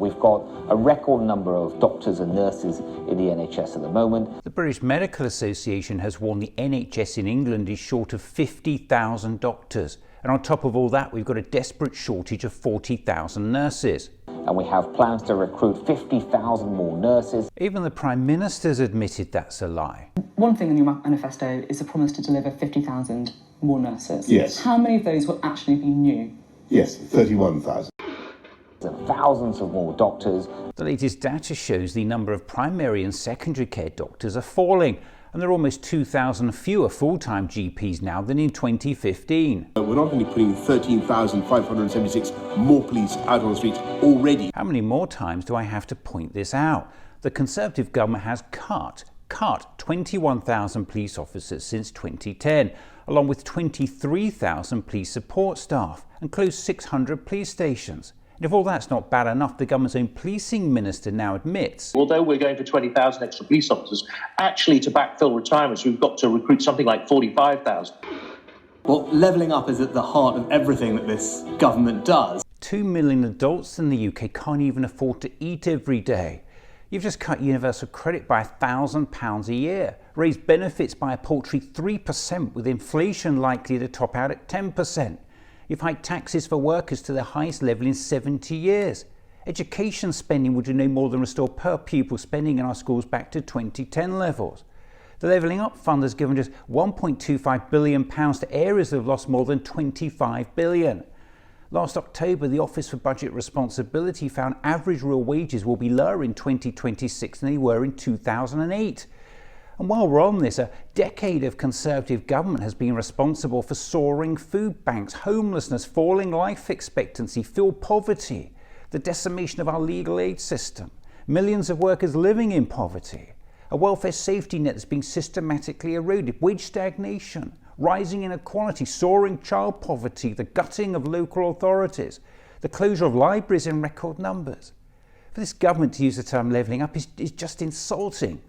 We've got a record number of doctors and nurses in the NHS at the moment. The British Medical Association has warned the NHS in England is short of 50,000 doctors. And on top of all that, we've got a desperate shortage of 40,000 nurses. And we have plans to recruit 50,000 more nurses. Even the Prime Minister's admitted that's a lie. One thing in your manifesto is a promise to deliver 50,000 more nurses. Yes. How many of those will actually be new? Yes, 31,000. And thousands of more doctors. The latest data shows the number of primary and secondary care doctors are falling, and there are almost 2,000 fewer full-time GPs now than in 2015. We're not only putting 13,576 more police out on the streets already. How many more times do I have to point this out? The Conservative government has cut 21,000 police officers since 2010, along with 23,000 police support staff, and closed 600 police stations. And if all that's not bad enough, the government's own policing minister now admits, although we're going for 20,000 extra police officers, actually to backfill retirements, we've got to recruit something like 45,000. Well, levelling up is at the heart of everything that this government does. 2 million adults in the UK can't even afford to eat every day. You've just cut universal credit by £1,000 a year, raised benefits by a paltry 3% with inflation likely to top out at 10%. You've hiked taxes for workers to their highest level in 70 years. Education spending will do no more than restore per pupil spending in our schools back to 2010 levels. The Levelling Up Fund has given just £1.25 billion to areas that have lost more than £25 billion. Last October, the Office for Budget Responsibility found average real wages will be lower in 2026 than they were in 2008. And while we're on this, a decade of Conservative government has been responsible for soaring food banks, homelessness, falling life expectancy, fuel poverty, the decimation of our legal aid system, millions of workers living in poverty, a welfare safety net that's being systematically eroded, wage stagnation, rising inequality, soaring child poverty, the gutting of local authorities, the closure of libraries in record numbers. For this government to use the term levelling up is just insulting.